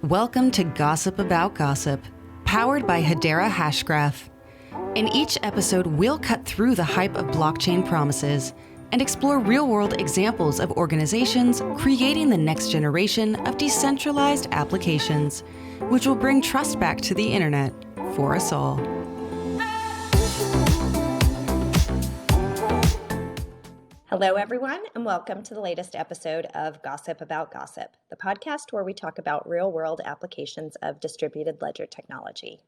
Welcome to Gossip About Gossip, powered by Hedera Hashgraph. In each episode, we'll cut through the hype of blockchain promises and explore real-world examples of organizations creating the next generation of decentralized applications, which will bring trust back to the internet for us all. Hello, everyone, and welcome to the latest episode of Gossip About Gossip, the podcast where we talk about real-world applications of distributed ledger technology.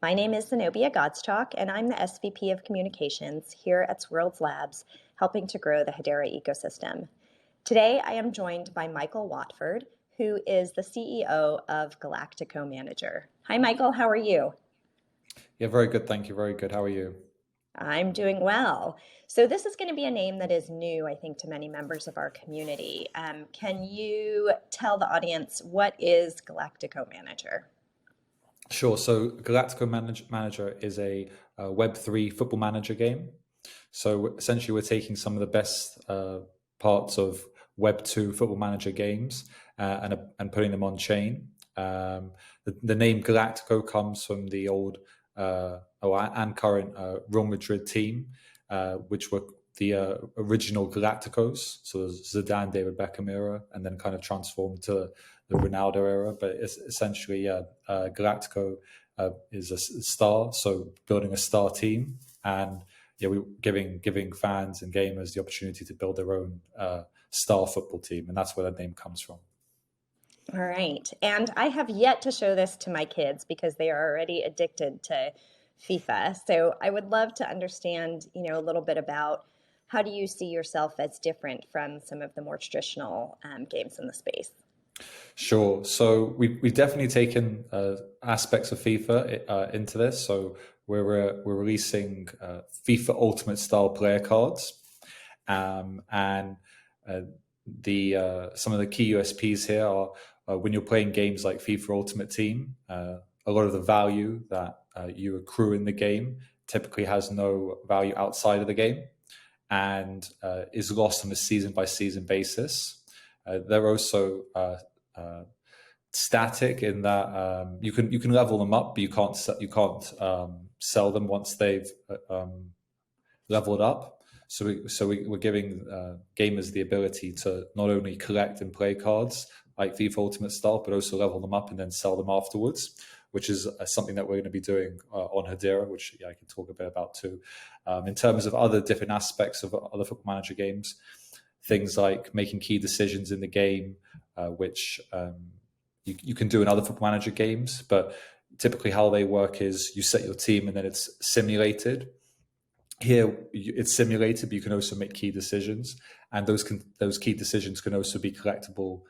My name is Zenobia Godstock, and I'm the SVP of Communications here at Swirlds Labs, helping to grow the Hedera ecosystem. Today, I am joined by Michael Watford, who is the CEO of Galactico Manager. Hi, Michael. How are you? Yeah, very good. Thank you. Very good. How are you? I'm doing well. So this is going to be a name that is new, I think, to many members of our community. Can you tell the audience what is Galactico Manager? Sure. So Galactico Manager is a Web3 football manager game. So essentially, we're taking some of the best parts of Web2 football manager games and putting them on chain. The name Galactico comes from the old and current Real Madrid team, which were the original Galacticos, so Zidane, David Beckham era, and then kind of transformed to the Ronaldo era. But it's essentially, Galactico is a star, so building a star team, and we're giving fans and gamers the opportunity to build their own star football team, and that's where the name comes from. All right. And I have yet to show this to my kids because they are already addicted to FIFA. So I would love to understand, a little bit about how do you see yourself as different from some of the more traditional games in the space? Sure. So we've definitely taken aspects of FIFA into this. So we're releasing FIFA Ultimate style player cards, and some of the key USPs here are when you're playing games like FIFA Ultimate Team, a lot of the value that you accrue in the game typically has no value outside of the game and is lost on a season by season basis. They're also static in that you can level them up, but you can't sell them once they've leveled up. So we're giving gamers the ability to not only collect and play cards like FIFA Ultimate style, but also level them up and then sell them afterwards, which is something that we're going to be doing on Hedera, which I can talk a bit about too. In terms of other different aspects of other football manager games, things like making key decisions in the game, which you can do in other football manager games, but typically how they work is you set your team and then it's simulated. Here, it's simulated, but you can also make key decisions, and those key decisions can also be collectibles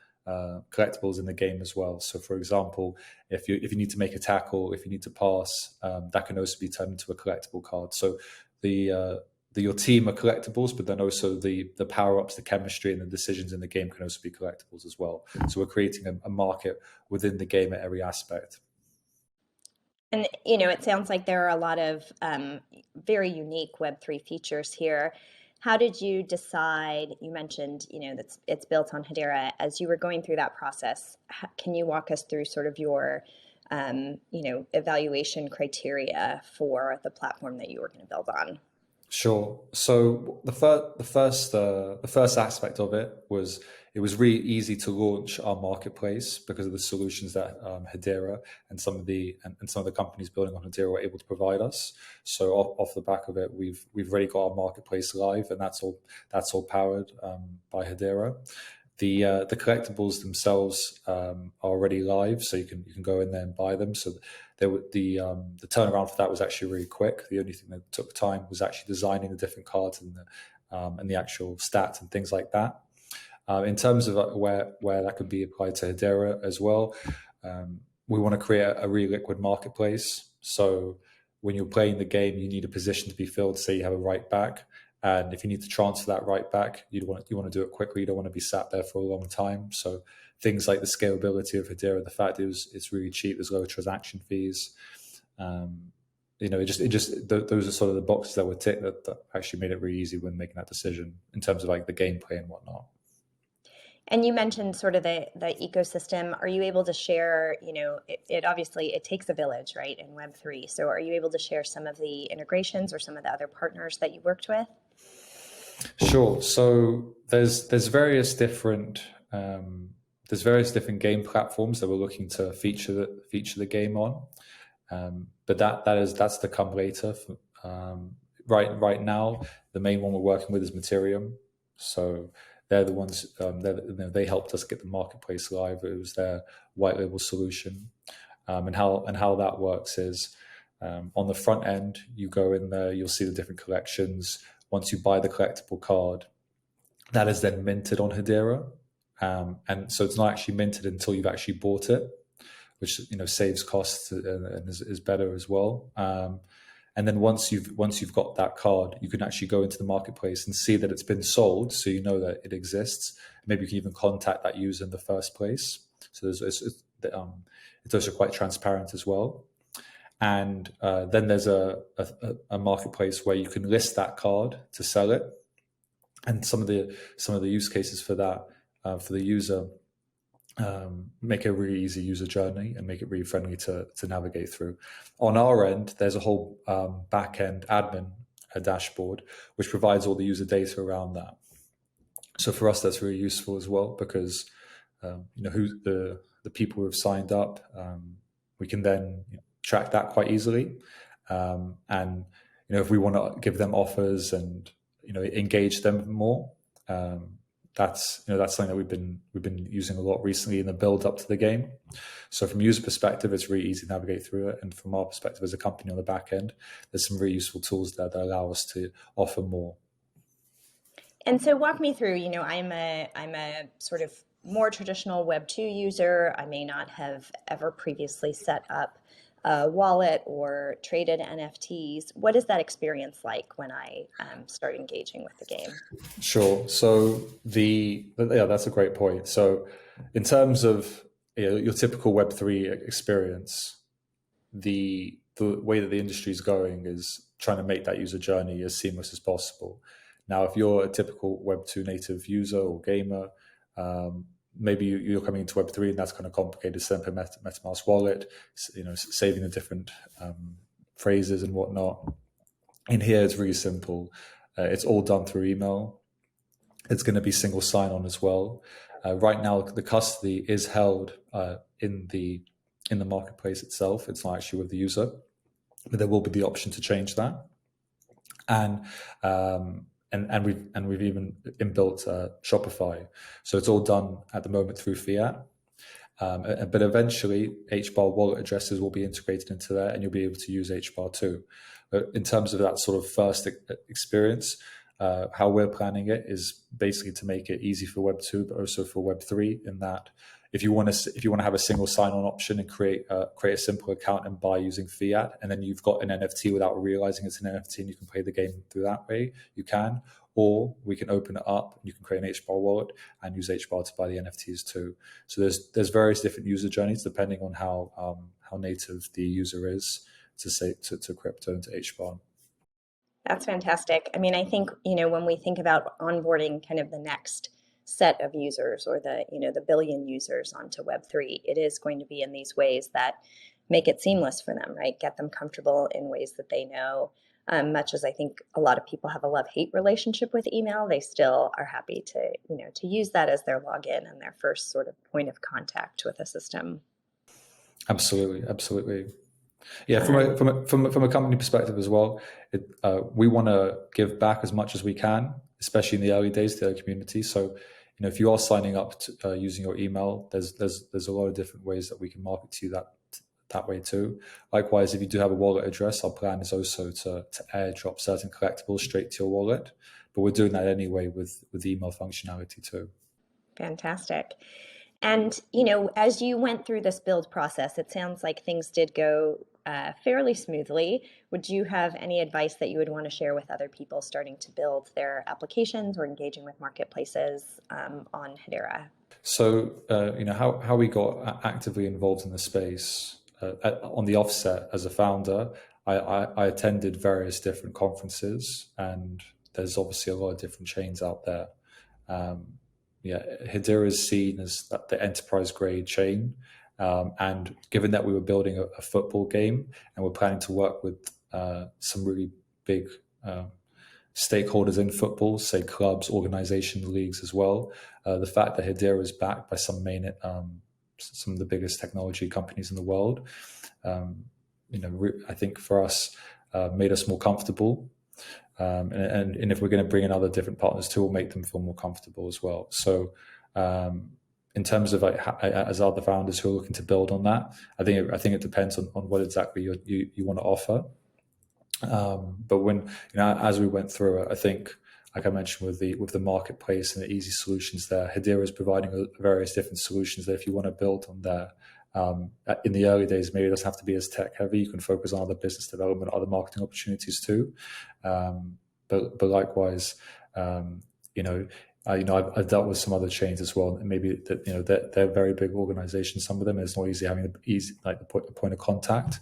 in the game as well. So, for example, if you need to make a tackle, if you need to pass, that can also be turned into a collectible card. So, your team are collectibles, but then also the power ups, the chemistry, and the decisions in the game can also be collectibles as well. So, we're creating a market within the game at every aspect. And, it sounds like there are a lot of very unique Web3 features here. How did you decide, you mentioned, that it's built on Hedera. As you were going through that process, can you walk us through sort of your, evaluation criteria for the platform that you were going to build on? Sure. So the first aspect of it was really easy to launch our marketplace because of the solutions that Hedera and some of the companies building on Hedera were able to provide us. So off the back of it, we've already got our marketplace live, and that's all powered by Hedera. The collectibles themselves are already live, so you can go in there and buy them. So the turnaround for that was actually really quick. The only thing that took time was actually designing the different cards and the actual stats and things like that. In terms of where that could be applied to Hedera as well, we want to create a really liquid marketplace. So when you're playing the game, you need a position to be filled. Say you have a right back. And if you need to transfer that right back, you want to do it quickly. You don't want to be sat there for a long time. So things like the scalability of Hedera, the fact it's really cheap, there's low transaction fees. Those are sort of the boxes that were ticked that actually made it really easy when making that decision in terms of like the gameplay and whatnot. And you mentioned sort of the ecosystem. Are you able to share, it obviously, it takes a village, right, in Web3. So are you able to share some of the integrations or some of the other partners that you worked with? Sure. So there's various different game platforms that we're looking to feature the game on, but that's to come later. Right now, the main one we're working with is Materium. So they're the ones they helped us get the marketplace live. It was their white label solution, and how that works is on the front end, you go in there, you'll see the different collections. Once you buy the collectible card, that is then minted on Hedera. And so it's not actually minted until you've actually bought it, which saves costs and is better as well. And then once you've got that card, you can actually go into the marketplace and see that it's been sold, so you know that it exists. Maybe you can even contact that user in the first place. So it's also quite transparent as well. And then there's a marketplace where you can list that card to sell it. And some of the use cases for that for the user make a really easy user journey and make it really friendly to navigate through. On our end, there's a whole back-end admin dashboard which provides all the user data around that. So for us, that's really useful as well, because who the people who have signed up, we can then track that quite easily. And if we want to give them offers and engage them more, that's something that we've been using a lot recently in the build up to the game. So from a user perspective, it's really easy to navigate through it, and from our perspective as a company on the back end, there's some really useful tools there that allow us to offer more. And so walk me through, I'm a sort of more traditional Web2 user. I may not have ever previously set up a wallet or traded NFTs. What is that experience like when I start engaging with the game? Sure. So that's a great point. So in terms of your typical Web3 experience, the way that the industry is going is trying to make that user journey as seamless as possible. Now, if you're a typical Web2 native user or gamer, maybe you're coming into Web3 and that's kind of complicated. Set up a MetaMask wallet, saving the different phrases and whatnot. In here, it's really simple. It's all done through email. It's going to be single sign-on as well. Right now, the custody is held in the marketplace itself. It's not actually with the user, but there will be the option to change that. And we've even inbuilt Shopify, so it's all done at the moment through fiat. But eventually, HBAR wallet addresses will be integrated into there, and you'll be able to use HBAR too. But in terms of that sort of first experience, how we're planning it is basically to make it easy for Web2, but also for Web3. In that, if you want to have a single sign-on option and create a simple account and buy using fiat, and then you've got an NFT without realizing it's an NFT, and you can play the game through that way, you can. Or we can open it up, and you can create an HBAR wallet and use HBAR to buy the NFTs too. So there's various different user journeys depending on how native the user is to crypto and to HBAR. That's fantastic. I mean, I think, when we think about onboarding kind of the next set of users, or the billion users onto Web3, it is going to be in these ways that make it seamless for them, right? Get them comfortable in ways that they know. Much as I think a lot of people have a love-hate relationship with email, they still are happy to use that as their login and their first sort of point of contact with a system. Absolutely. Yeah, from a company perspective as well, we want to give back as much as we can, especially in the early days to the community. So, if you are signing up to, using your email, there's a lot of different ways that we can market to you that way too. Likewise, if you do have a wallet address, our plan is also to airdrop certain collectibles straight to your wallet. But we're doing that anyway with email functionality too. Fantastic. And, as you went through this build process, it sounds like things did go fairly smoothly. Would you have any advice that you would want to share with other people starting to build their applications or engaging with marketplaces on Hedera? So, how we got actively involved in the space on the offset as a founder, I attended various different conferences, and there's obviously a lot of different chains out there. Hedera is seen as the enterprise grade chain. And given that we were building a football game and we're planning to work with some really big stakeholders in football, say clubs, organizations, leagues as well, the fact that Hedera is backed by some of the biggest technology companies in the world, I think for us made us more comfortable. And if we're going to bring in other different partners too, we'll make them feel more comfortable as well. So in terms of as other founders who are looking to build on that, I think it depends on what exactly you want to offer. But when as we went through it, I think, like I mentioned with the marketplace and the easy solutions there, Hedera is providing various different solutions that if you want to build on there, in the early days, maybe it doesn't have to be as tech heavy. You can focus on other business development, other marketing opportunities too. But likewise, I've dealt with some other chains as well, and maybe that they're very big organizations. Some of them, it's not easy having the point of contact.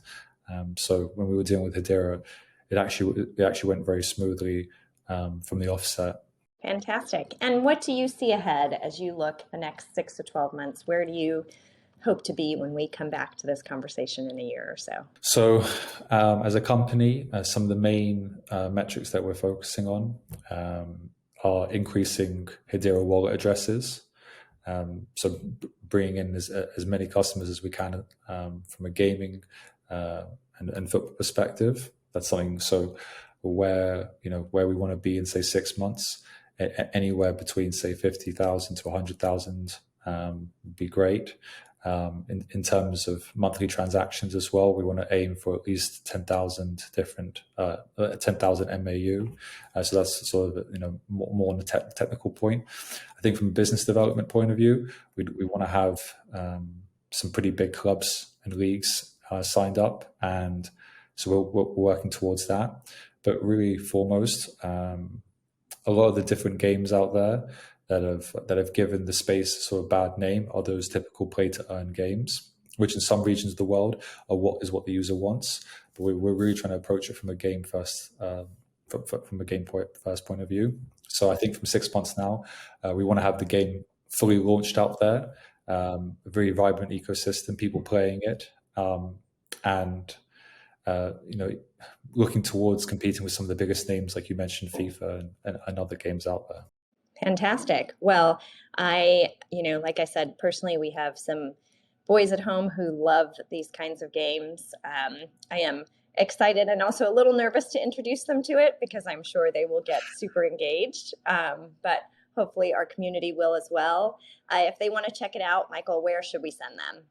So when we were dealing with Hedera, it actually went very smoothly from the offset. Fantastic. And what do you see ahead as you look the next 6 to 12 months? Where do you hope to be when we come back to this conversation in a year or so? So as a company, some of the main metrics that we're focusing on are increasing Hedera wallet addresses. So bringing in as many customers as we can from a gaming and football perspective. That's something. So where we want to be in, say, 6 months, anywhere between, say, 50,000 to 100,000 would be great. In terms of monthly transactions as well, we want to aim for at least 10,000 MAU. So that's sort of more on the technical point. I think from a business development point of view, we want to have some pretty big clubs and leagues signed up, and so we're working towards that. But really, foremost, a lot of the different games out there that have given the space a sort of bad name are those typical play to earn games, which in some regions of the world what the user wants. But we're really trying to approach it from a game first, from a game first point of view. So I think from 6 months now, we want to have the game fully launched out there, a very vibrant ecosystem, people playing it, and looking towards competing with some of the biggest names, like you mentioned, FIFA and other games out there. Fantastic. Well, like I said, personally, we have some boys at home who love these kinds of games. I am excited and also a little nervous to introduce them to it because I'm sure they will get super engaged. But hopefully our community will as well. If they want to check it out, Michael, where should we send them?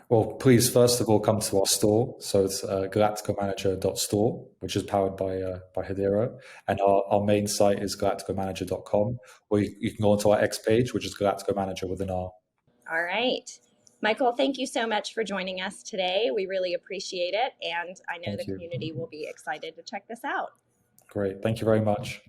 Well, please, first of all, come to our store. So it's galacticomanager.store, which is powered by Hedera. And our main site is galacticomanager.com, or you can go onto our X page, which is Galactico Manager with an R. All right. Michael, thank you so much for joining us today. We really appreciate it. And I know the community will be excited to check this out. Great. Thank you very much.